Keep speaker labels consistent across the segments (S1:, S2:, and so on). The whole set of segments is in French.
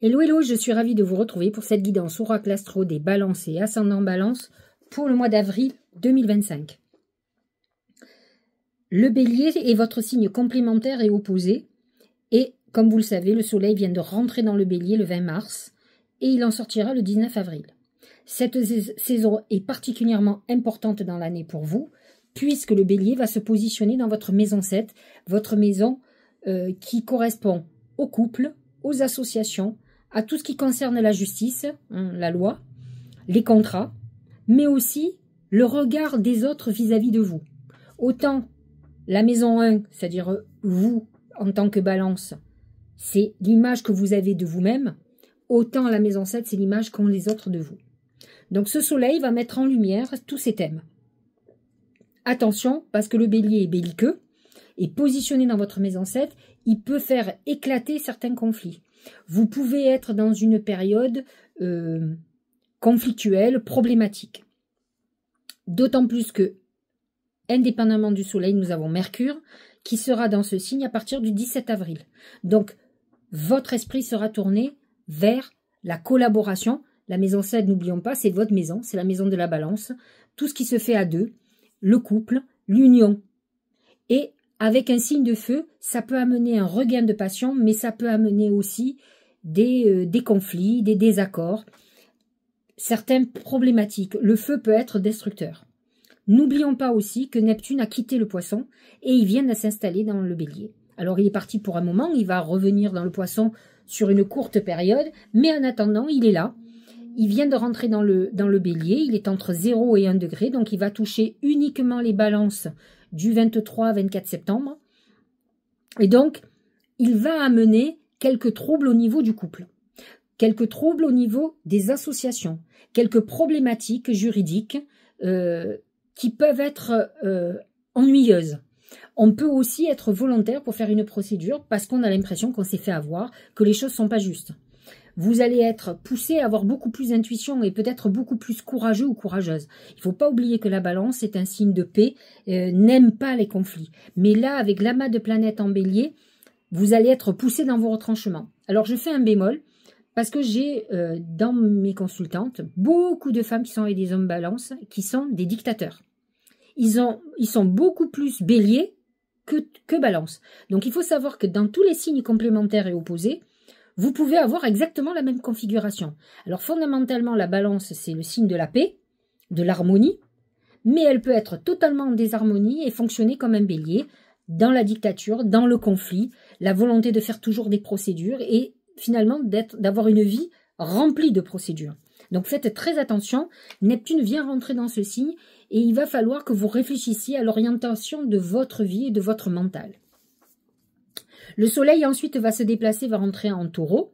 S1: Hello, hello, je suis ravie de vous retrouver pour cette guidance oracle astro des balances et ascendant balance pour le mois d'avril 2025. Le bélier est votre signe complémentaire et opposé. Et comme vous le savez, le soleil vient de rentrer dans le bélier le 20 mars et il en sortira le 19 avril. Cette saison est particulièrement importante dans l'année pour vous, puisque le bélier va se positionner dans votre maison 7, votre maison qui correspond au couple, aux associations, à tout ce qui concerne la justice, la loi, les contrats, mais aussi le regard des autres vis-à-vis de vous. Autant la maison 1, c'est-à-dire vous en tant que balance, c'est l'image que vous avez de vous-même, autant la maison 7, c'est l'image qu'ont les autres de vous. Donc ce soleil va mettre en lumière tous ces thèmes. Attention, parce que le bélier est belliqueux, et positionné dans votre maison 7, il peut faire éclater certains conflits. Vous pouvez être dans une période conflictuelle, problématique. D'autant plus que, indépendamment du soleil, nous avons Mercure, qui sera dans ce signe à partir du 17 avril. Donc, votre esprit sera tourné vers la collaboration. La maison 7, n'oublions pas, c'est votre maison, c'est la maison de la balance. Tout ce qui se fait à deux, le couple, l'union. Et avec un signe de feu, ça peut amener un regain de passion, mais ça peut amener aussi des conflits, des désaccords, certaines problématiques. Le feu peut être destructeur. N'oublions pas aussi que Neptune a quitté le poisson et il vient de s'installer dans le bélier. Alors il est parti pour un moment, il va revenir dans le poisson sur une courte période, mais en attendant, il est là. Il vient de rentrer dans le bélier, il est entre 0 et 1 degré, donc il va toucher uniquement les balances du 23 24 septembre. Et donc, il va amener quelques troubles au niveau du couple, quelques troubles au niveau des associations, quelques problématiques juridiques qui peuvent être ennuyeuses. On peut aussi être volontaire pour faire une procédure parce qu'on a l'impression qu'on s'est fait avoir, que les choses ne sont pas justes. Vous allez être poussé à avoir beaucoup plus d'intuition et peut-être beaucoup plus courageux ou courageuse. Il ne faut pas oublier que la balance est un signe de paix, n'aime pas les conflits. Mais là, avec l'amas de planètes en bélier, vous allez être poussé dans vos retranchements. Alors, je fais un bémol parce que j'ai dans mes consultantes beaucoup de femmes qui sont avec des hommes balance qui sont des dictateurs. Ils sont beaucoup plus béliers que balance. Donc, il faut savoir que dans tous les signes complémentaires et opposés, vous pouvez avoir exactement la même configuration. Alors fondamentalement, la balance, c'est le signe de la paix, de l'harmonie, mais elle peut être totalement en désharmonie et fonctionner comme un bélier, dans la dictature, dans le conflit, la volonté de faire toujours des procédures et finalement d'avoir une vie remplie de procédures. Donc faites très attention, Neptune vient rentrer dans ce signe et il va falloir que vous réfléchissiez à l'orientation de votre vie et de votre mental. Le soleil ensuite va se déplacer, va rentrer en taureau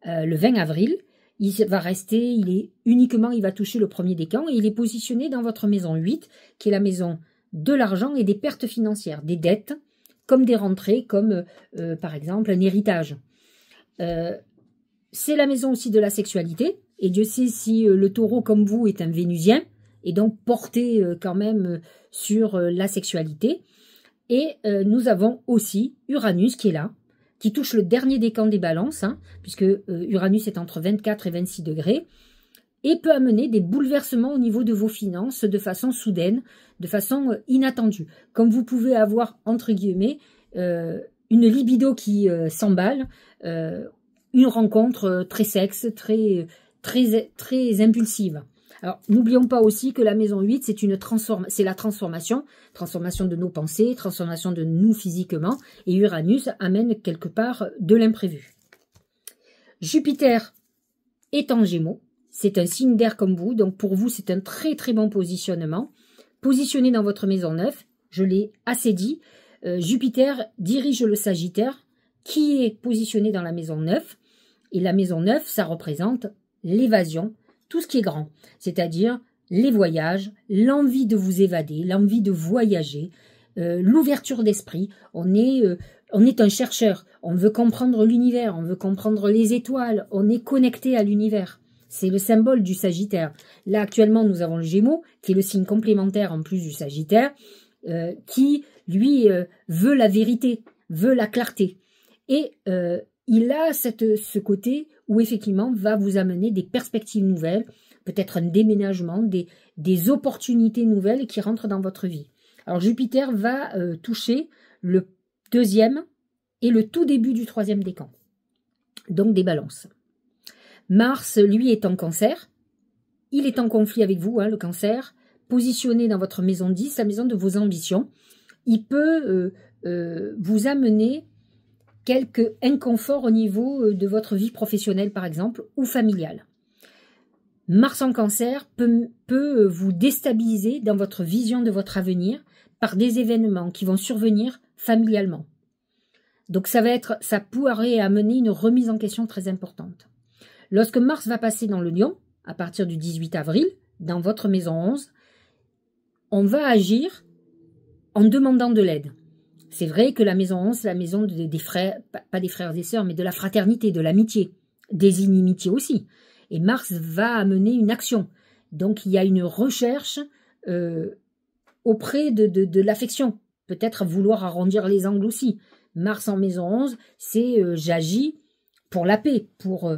S1: le 20 avril. Il va rester, il va toucher le premier décan et il est positionné dans votre maison 8, qui est la maison de l'argent et des pertes financières, des dettes, comme des rentrées, comme par exemple un héritage. C'est la maison aussi de la sexualité et Dieu sait si le taureau comme vous est un vénusien et donc porté quand même sur la sexualité. Et nous avons aussi Uranus qui est là, qui touche le dernier décan des balances, puisque Uranus est entre 24 et 26 degrés, et peut amener des bouleversements au niveau de vos finances de façon soudaine, de façon inattendue. Comme vous pouvez avoir, entre guillemets, une libido qui s'emballe, une rencontre très sexe, très impulsive. Alors, n'oublions pas aussi que la maison 8, c'est la transformation de nos pensées, transformation de nous physiquement, et Uranus amène quelque part de l'imprévu. Jupiter est en Gémeaux, c'est un signe d'air comme vous, donc pour vous, c'est un très très bon positionnement. Positionné dans votre maison 9, je l'ai assez dit, Jupiter dirige le Sagittaire, qui est positionné dans la maison 9, et la maison 9, ça représente l'évasion, tout ce qui est grand, c'est-à-dire les voyages, l'envie de vous évader, l'envie de voyager, l'ouverture d'esprit. On est un chercheur, on veut comprendre l'univers, on veut comprendre les étoiles, on est connecté à l'univers. C'est le symbole du Sagittaire. Là, actuellement, nous avons le Gémeaux, qui est le signe complémentaire en plus du Sagittaire, qui, lui, veut la vérité, veut la clarté. Et il a ce côté où effectivement va vous amener des perspectives nouvelles, peut-être un déménagement, des opportunités nouvelles qui rentrent dans votre vie. Alors Jupiter va toucher le deuxième et le tout début du troisième décan, donc des balances. Mars, lui, est en Cancer. Il est en conflit avec vous, hein, le Cancer, positionné dans votre maison 10, la maison de vos ambitions. Il peut vous amener quelques inconforts au niveau de votre vie professionnelle, par exemple, ou familiale. Mars en Cancer peut vous déstabiliser dans votre vision de votre avenir par des événements qui vont survenir familialement. Donc ça pourrait amener une remise en question très importante. Lorsque Mars va passer dans le Lion, à partir du 18 avril, dans votre maison 11, on va agir en demandant de l'aide. C'est vrai que la maison 11, c'est la maison des frères, pas des frères et sœurs, mais de la fraternité, de l'amitié, des inimitiés aussi. Et Mars va amener une action. Donc il y a une recherche auprès de l'affection. Peut-être vouloir arrondir les angles aussi. Mars en maison 11, c'est j'agis pour la paix, pour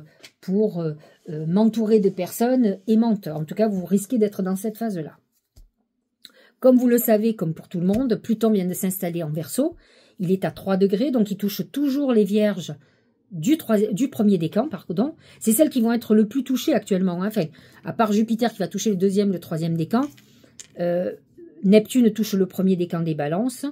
S1: m'entourer de personnes aimantes. En tout cas, vous risquez d'être dans cette phase-là. Comme vous le savez, comme pour tout le monde, Pluton vient de s'installer en Verseau. Il est à 3 degrés, donc il touche toujours les Vierges du premier décan, pardon. C'est celles qui vont être le plus touchées actuellement. Hein. Enfin, à part Jupiter qui va toucher le deuxième, le troisième décan, Neptune touche le premier décan des Balances,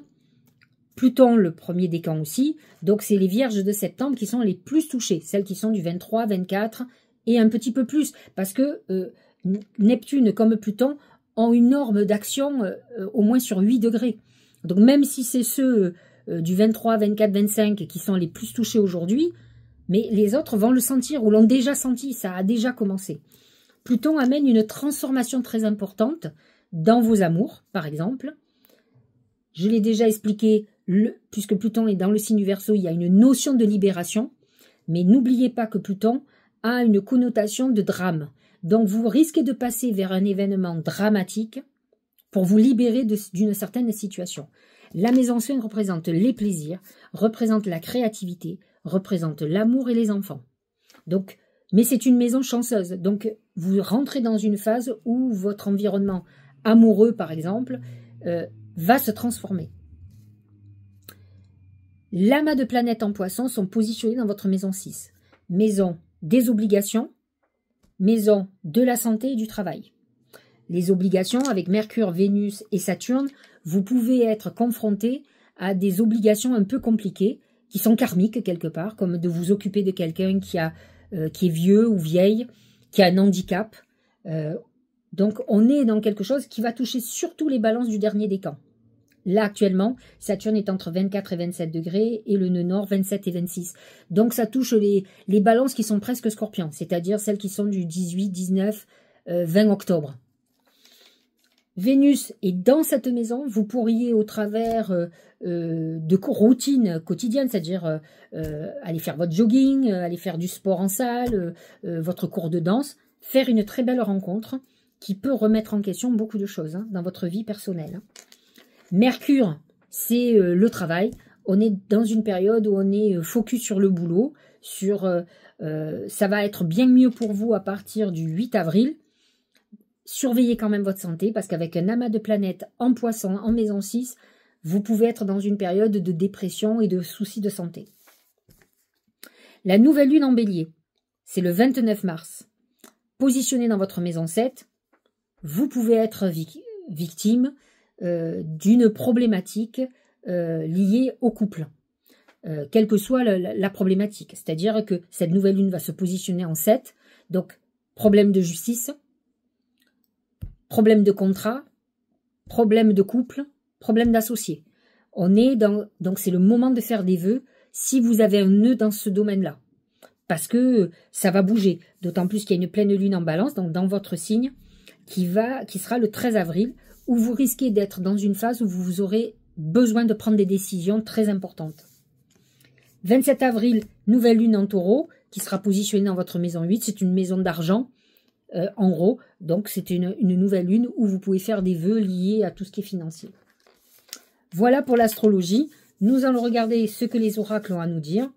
S1: Pluton le premier décan aussi. Donc c'est les Vierges de septembre qui sont les plus touchées, celles qui sont du 23, 24 et un petit peu plus, parce que Neptune comme Pluton ont une norme d'action au moins sur 8 degrés. Donc même si c'est ceux du 23, 24, 25 qui sont les plus touchés aujourd'hui, mais les autres vont le sentir ou l'ont déjà senti, ça a déjà commencé. Pluton amène une transformation très importante dans vos amours, par exemple. Je l'ai déjà expliqué, puisque Pluton est dans le signe du Verseau, il y a une notion de libération, mais n'oubliez pas que Pluton a une connotation de drame. Donc vous risquez de passer vers un événement dramatique pour vous libérer d'une certaine situation. La maison 5 représente les plaisirs, représente la créativité, représente l'amour et les enfants. Donc, mais c'est une maison chanceuse. Donc vous rentrez dans une phase où votre environnement amoureux, par exemple, va se transformer. L'amas de planètes en Poisson sont positionnés dans votre maison 6. Maison des obligations, maison de la santé et du travail. Les obligations, avec Mercure, Vénus et Saturne, vous pouvez être confronté à des obligations un peu compliquées, qui sont karmiques quelque part, comme de vous occuper de quelqu'un qui est vieux ou vieille, qui a un handicap. Donc on est dans quelque chose qui va toucher surtout les balances du dernier décan. Là actuellement, Saturne est entre 24 et 27 degrés et le nœud nord 27 et 26. Donc ça touche les balances qui sont presque scorpions, c'est-à-dire celles qui sont du 18, 19, 20 octobre. Vénus est dans cette maison, vous pourriez au travers de routines quotidiennes, c'est-à-dire aller faire votre jogging, aller faire du sport en salle, votre cours de danse, faire une très belle rencontre qui peut remettre en question beaucoup de choses dans votre vie personnelle. Mercure, c'est le travail. On est dans une période où on est focus sur le boulot. Ça va être bien mieux pour vous à partir du 8 avril. Surveillez quand même votre santé parce qu'avec un amas de planètes en Poisson, en maison 6, vous pouvez être dans une période de dépression et de soucis de santé. La nouvelle lune en Bélier, c'est le 29 mars. Positionnée dans votre maison 7, vous pouvez être victime d'une problématique liée au couple, quelle que soit la problématique. C'est-à-dire que cette nouvelle lune va se positionner en 7, donc problème de justice, problème de contrat, problème de couple, problème d'associé. Donc c'est le moment de faire des vœux si vous avez un nœud dans ce domaine-là. Parce que ça va bouger, d'autant plus qu'il y a une pleine lune en Balance, donc dans votre signe, qui sera le 13 avril, où vous risquez d'être dans une phase où vous aurez besoin de prendre des décisions très importantes. 27 avril, nouvelle lune en Taureau, qui sera positionnée dans votre maison 8. C'est une maison d'argent, en gros. Donc, c'est une nouvelle lune où vous pouvez faire des vœux liés à tout ce qui est financier. Voilà pour l'astrologie. Nous allons regarder ce que les oracles ont à nous dire.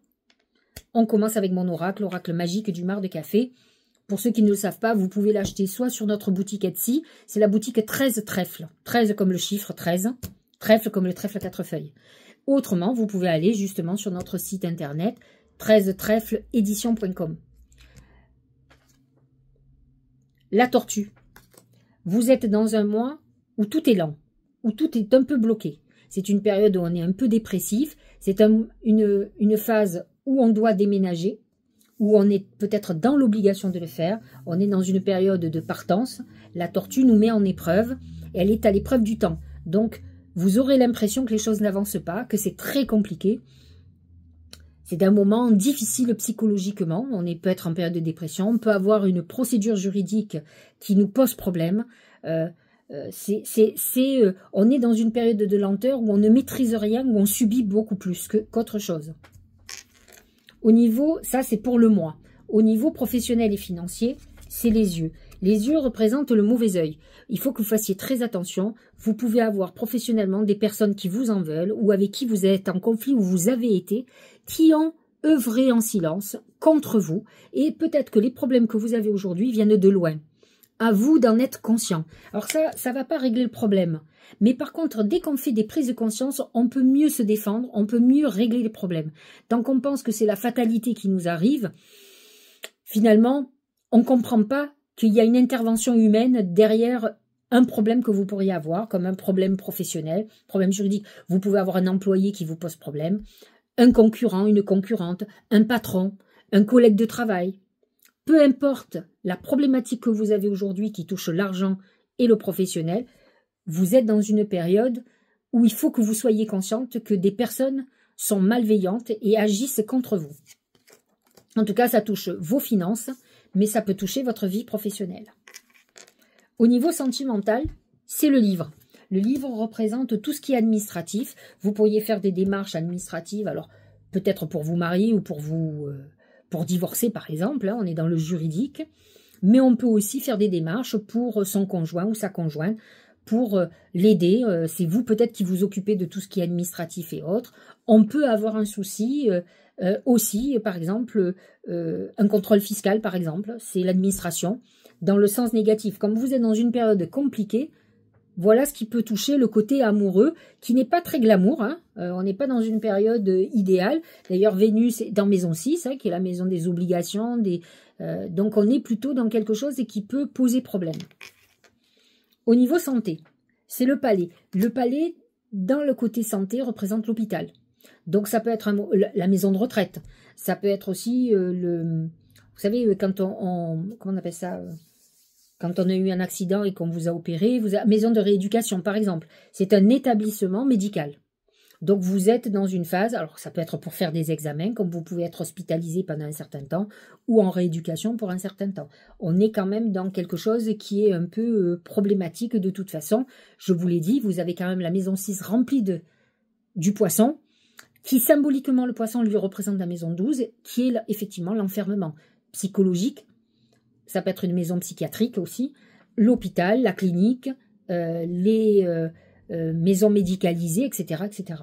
S1: On commence avec mon oracle, l'oracle magique du mar de café. Pour ceux qui ne le savent pas, vous pouvez l'acheter soit sur notre boutique Etsy, c'est la boutique 13 trèfles. 13 comme le chiffre 13, trèfle comme le trèfle à 4 feuilles. Autrement, vous pouvez aller justement sur notre site internet 13trèflesédition.com. La tortue. Vous êtes dans un mois où tout est lent, où tout est un peu bloqué. C'est une période où on est un peu dépressif. C'est une phase où on doit déménager, où on est peut-être dans l'obligation de le faire. On est dans une période de partance. La tortue nous met en épreuve. Elle est à l'épreuve du temps. Donc, vous aurez l'impression que les choses n'avancent pas, que c'est très compliqué. C'est un moment difficile psychologiquement. On peut être en période de dépression. On peut avoir une procédure juridique qui nous pose problème. On est dans une période de lenteur où on ne maîtrise rien, où on subit beaucoup plus qu'autre chose. Au niveau, ça c'est pour le mois. Au niveau professionnel et financier, c'est les yeux. Les yeux représentent le mauvais œil. Il faut que vous fassiez très attention. Vous pouvez avoir professionnellement des personnes qui vous en veulent ou avec qui vous êtes en conflit ou vous avez été, qui ont œuvré en silence contre vous. Et peut-être que les problèmes que vous avez aujourd'hui viennent de loin. À vous d'en être conscient. Alors ça ne va pas régler le problème. Mais par contre, dès qu'on fait des prises de conscience, on peut mieux se défendre, on peut mieux régler les problèmes. Tant qu'on pense que c'est la fatalité qui nous arrive, finalement, on ne comprend pas qu'il y a une intervention humaine derrière un problème que vous pourriez avoir, comme un problème professionnel, problème juridique. Vous pouvez avoir un employé qui vous pose problème, un concurrent, une concurrente, un patron, un collègue de travail. Peu importe la problématique que vous avez aujourd'hui qui touche l'argent et le professionnel, vous êtes dans une période où il faut que vous soyez consciente que des personnes sont malveillantes et agissent contre vous. En tout cas, ça touche vos finances, mais ça peut toucher votre vie professionnelle. Au niveau sentimental, c'est le livre. Le livre représente tout ce qui est administratif. Vous pourriez faire des démarches administratives, alors peut-être pour vous marier ou pour divorcer par exemple, hein, on est dans le juridique, mais on peut aussi faire des démarches pour son conjoint ou sa conjointe, pour l'aider. C'est vous peut-être qui vous occupez de tout ce qui est administratif et autres. On peut avoir un souci aussi, par exemple, un contrôle fiscal par exemple, c'est l'administration, dans le sens négatif. Comme vous êtes dans une période compliquée, voilà ce qui peut toucher le côté amoureux, qui n'est pas très glamour. Hein. On n'est pas dans une période idéale. D'ailleurs, Vénus est dans maison 6, hein, qui est la maison des obligations. Donc, on est plutôt dans quelque chose qui peut poser problème. Au niveau santé, c'est le palais. Le palais, dans le côté santé, représente l'hôpital. Donc, ça peut être la maison de retraite. Ça peut être aussi vous savez, quand comment on appelle ça quand on a eu un accident et qu'on vous a opéré, maison de rééducation par exemple, c'est un établissement médical. Donc vous êtes dans une phase, alors ça peut être pour faire des examens, comme vous pouvez être hospitalisé pendant un certain temps, ou en rééducation pour un certain temps. On est quand même dans quelque chose qui est un peu problématique de toute façon. Je vous l'ai dit, vous avez quand même la maison 6 remplie du poisson, qui symboliquement, le poisson lui représente la maison 12, qui est effectivement l'enfermement psychologique. Ça peut être une maison psychiatrique aussi, l'hôpital, la clinique, les maisons médicalisées, etc., etc.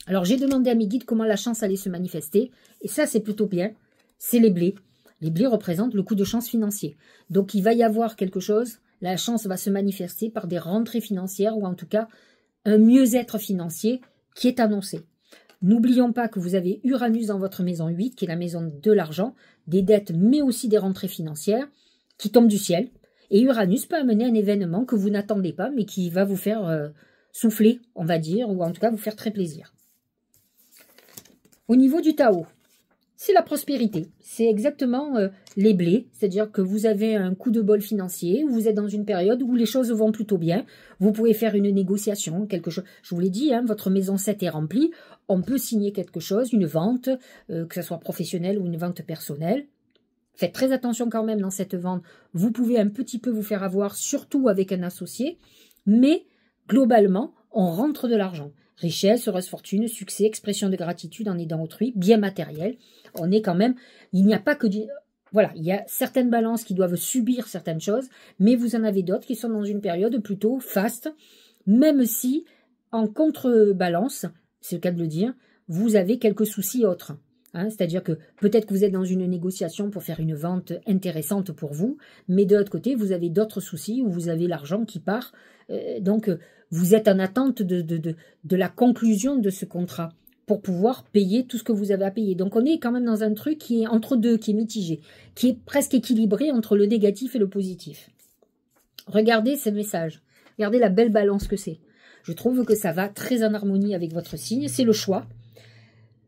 S1: Alors, j'ai demandé à mes guides comment la chance allait se manifester. Et ça, c'est plutôt bien. C'est les blés. Les blés représentent le coup de chance financier. Donc, il va y avoir quelque chose. La chance va se manifester par des rentrées financières ou en tout cas, un mieux-être financier qui est annoncé. N'oublions pas que vous avez Uranus dans votre maison 8, qui est la maison de l'argent, des dettes, mais aussi des rentrées financières qui tombent du ciel. Et Uranus peut amener un événement que vous n'attendez pas, mais qui va vous faire souffler, on va dire, ou en tout cas vous faire très plaisir. Au niveau du Tao, c'est la prospérité. C'est exactement les blés, c'est-à-dire que vous avez un coup de bol financier, vous êtes dans une période où les choses vont plutôt bien. Vous pouvez faire une négociation, quelque chose. Je vous l'ai dit, hein, votre maison 7 est remplie. On peut signer quelque chose, une vente, que ce soit professionnelle ou une vente personnelle. Faites très attention quand même dans cette vente. Vous pouvez un petit peu vous faire avoir, surtout avec un associé. Mais globalement, on rentre de l'argent. Richesse, heureuse fortune, succès, expression de gratitude en aidant autrui, bien matériel. On est quand même, il n'y a pas que du... Voilà, il y a certaines balances qui doivent subir certaines choses, mais vous en avez d'autres qui sont dans une période plutôt faste, même si, en contrebalance, c'est le cas de le dire, vous avez quelques soucis autres. Hein, c'est-à-dire que peut-être que vous êtes dans une négociation pour faire une vente intéressante pour vous, mais de l'autre côté, vous avez d'autres soucis où vous avez l'argent qui part. Donc, vous êtes en attente de la conclusion de ce contrat pour pouvoir payer tout ce que vous avez à payer. Donc, on est quand même dans un truc qui est entre deux, qui est mitigé, qui est presque équilibré entre le négatif et le positif. Regardez ce message. Regardez la belle balance que c'est. Je trouve que ça va très en harmonie avec votre signe. C'est le choix.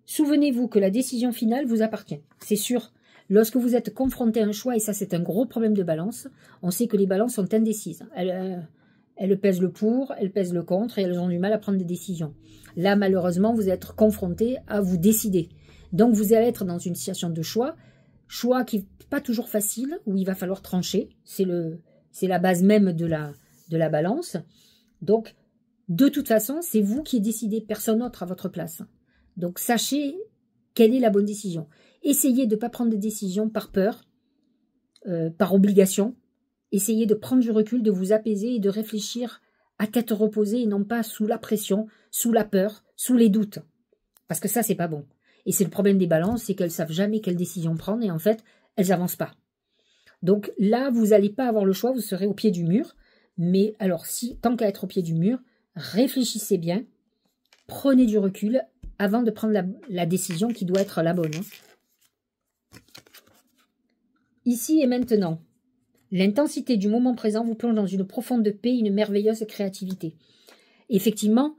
S1: Souvenez-vous que la décision finale vous appartient. C'est sûr, lorsque vous êtes confronté à un choix, et ça c'est un gros problème de balance, on sait que les balances sont indécises. Elles pèsent le pour, elles pèsent le contre, et elles ont du mal à prendre des décisions. Là, malheureusement, vous êtes confronté à vous décider. Donc, vous allez être dans une situation de choix qui n'est pas toujours facile, où il va falloir trancher. C'est la base même de la balance. Donc, de toute façon, c'est vous qui décidez, personne d'autre à votre place. Donc, sachez quelle est la bonne décision. Essayez de ne pas prendre de décision par peur, par obligation. Essayez de prendre du recul, de vous apaiser et de réfléchir à tête reposée et non pas sous la pression, sous la peur, sous les doutes. Parce que ça, c'est pas bon. Et c'est le problème des balances, c'est qu'elles savent jamais quelle décision prendre et en fait, elles n'avancent pas. Donc là, vous n'allez pas avoir le choix, vous serez au pied du mur. Mais alors, tant qu'à être au pied du mur, réfléchissez bien, prenez du recul avant de prendre la décision qui doit être la bonne. Ici et maintenant, l'intensité du moment présent vous plonge dans une profonde paix, une merveilleuse créativité. Effectivement,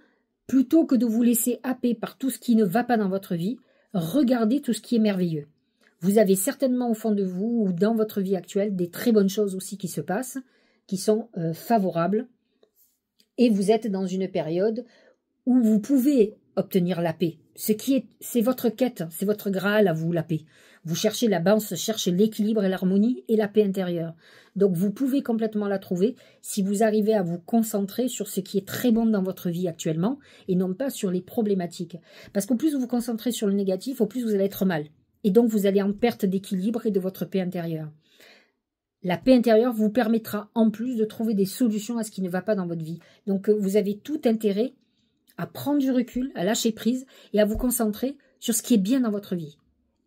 S1: plutôt que de vous laisser happer par tout ce qui ne va pas dans votre vie, regardez tout ce qui est merveilleux. Vous avez certainement au fond de vous ou dans votre vie actuelle des très bonnes choses aussi qui se passent, qui sont favorables. Et vous êtes dans une période où vous pouvez obtenir la paix. C'est votre quête, c'est votre Graal à vous, la paix. Vous cherchez la balance, cherchez l'équilibre et l'harmonie et la paix intérieure. Donc vous pouvez complètement la trouver si vous arrivez à vous concentrer sur ce qui est très bon dans votre vie actuellement et non pas sur les problématiques. Parce qu'au plus vous vous concentrez sur le négatif, au plus vous allez être mal. Et donc vous allez en perte d'équilibre et de votre paix intérieure. La paix intérieure vous permettra en plus de trouver des solutions à ce qui ne va pas dans votre vie. Donc vous avez tout intérêt à prendre du recul, à lâcher prise et à vous concentrer sur ce qui est bien dans votre vie.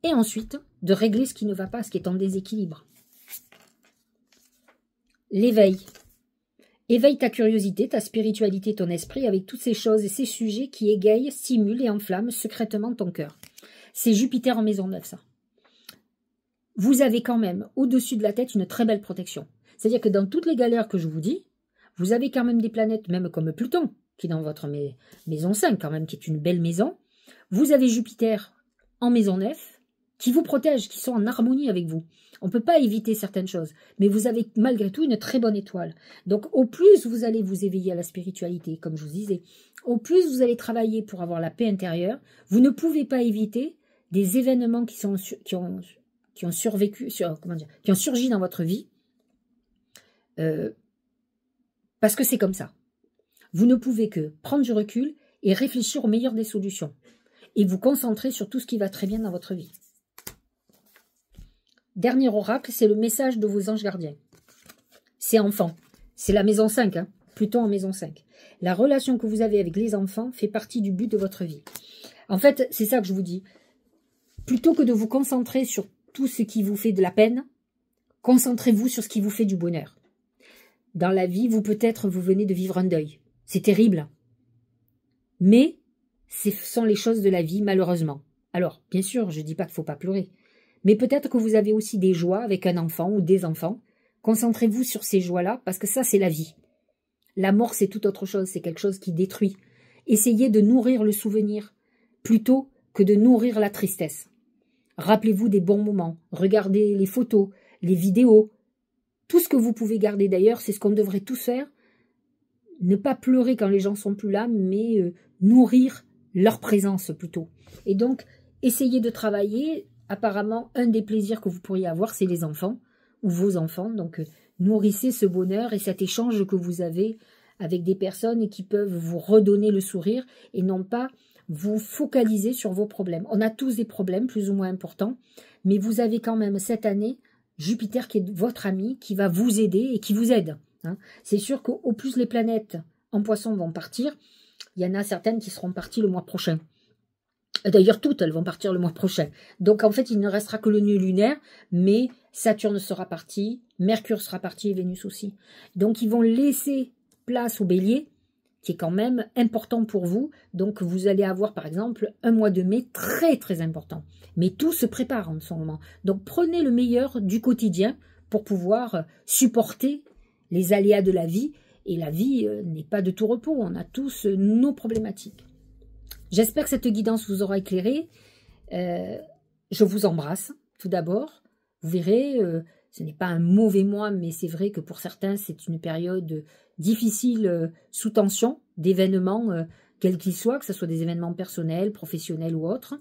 S1: Et ensuite, de régler ce qui ne va pas, ce qui est en déséquilibre. L'éveil. Éveille ta curiosité, ta spiritualité, ton esprit avec toutes ces choses et ces sujets qui égayent, stimulent et enflamment secrètement ton cœur. C'est Jupiter en maison 9, ça. Vous avez quand même au-dessus de la tête une très belle protection. C'est-à-dire que dans toutes les galères que je vous dis, vous avez quand même des planètes, même comme Pluton, qui est dans votre maison 5 quand même, qui est une belle maison. Vous avez Jupiter en maison 9, qui vous protège, qui sont en harmonie avec vous. On ne peut pas éviter certaines choses, mais vous avez malgré tout une très bonne étoile. Donc au plus vous allez vous éveiller à la spiritualité, comme je vous disais, au plus vous allez travailler pour avoir la paix intérieure, vous ne pouvez pas éviter des événements qui ont surgi dans votre vie, parce que c'est comme ça. Vous ne pouvez que prendre du recul et réfléchir aux meilleures des solutions, et vous concentrer sur tout ce qui va très bien dans votre vie. Dernier oracle, c'est le message de vos anges gardiens. C'est enfant. C'est la maison 5, hein, Pluton en maison 5. La relation que vous avez avec les enfants fait partie du but de votre vie. En fait, c'est ça que je vous dis. Plutôt que de vous concentrer sur tout ce qui vous fait de la peine, concentrez-vous sur ce qui vous fait du bonheur. Dans la vie, vous venez de vivre un deuil. C'est terrible. Mais ce sont les choses de la vie, malheureusement. Alors, bien sûr, je ne dis pas qu'il ne faut pas pleurer. Mais peut-être que vous avez aussi des joies avec un enfant ou des enfants. Concentrez-vous sur ces joies-là, parce que ça, c'est la vie. La mort, c'est tout autre chose, c'est quelque chose qui détruit. Essayez de nourrir le souvenir, plutôt que de nourrir la tristesse. Rappelez-vous des bons moments, regardez les photos, les vidéos. Tout ce que vous pouvez garder d'ailleurs, c'est ce qu'on devrait tous faire. Ne pas pleurer quand les gens sont plus là, mais nourrir leur présence plutôt. Et donc, essayez de travailler. Apparemment, un des plaisirs que vous pourriez avoir, c'est les enfants, ou vos enfants. Donc, nourrissez ce bonheur et cet échange que vous avez avec des personnes qui peuvent vous redonner le sourire et non pas vous focaliser sur vos problèmes. On a tous des problèmes, plus ou moins importants, mais vous avez quand même cette année Jupiter qui est votre ami, qui va vous aider et qui vous aide. Hein. C'est sûr qu'au plus les planètes en Poisson vont partir, il y en a certaines qui seront parties le mois prochain. D'ailleurs, toutes, elles vont partir le mois prochain. Donc, en fait, il ne restera que le nœud lunaire, mais Saturne sera parti, Mercure sera parti et Vénus aussi. Donc, ils vont laisser place au Bélier, qui est quand même important pour vous. Donc, vous allez avoir, par exemple, un mois de mai très, très important. Mais tout se prépare en ce moment. Donc, prenez le meilleur du quotidien pour pouvoir supporter les aléas de la vie. Et la vie n'est pas de tout repos. On a tous nos problématiques. J'espère que cette guidance vous aura éclairé. Je vous embrasse, tout d'abord. Vous verrez, ce n'est pas un mauvais mois, mais c'est vrai que pour certains, c'est une période difficile sous tension, d'événements, quels qu'ils soient, que ce soit des événements personnels, professionnels ou autres.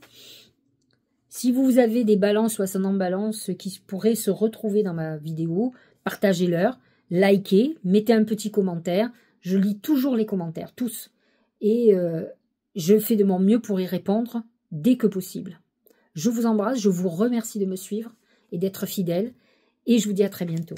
S1: Si vous avez des balances ou ascendants balance qui pourraient se retrouver dans ma vidéo, partagez-leur, likez, mettez un petit commentaire. Je lis toujours les commentaires, tous. Et je fais de mon mieux pour y répondre dès que possible. Je vous embrasse, je vous remercie de me suivre et d'être fidèle. Et je vous dis à très bientôt.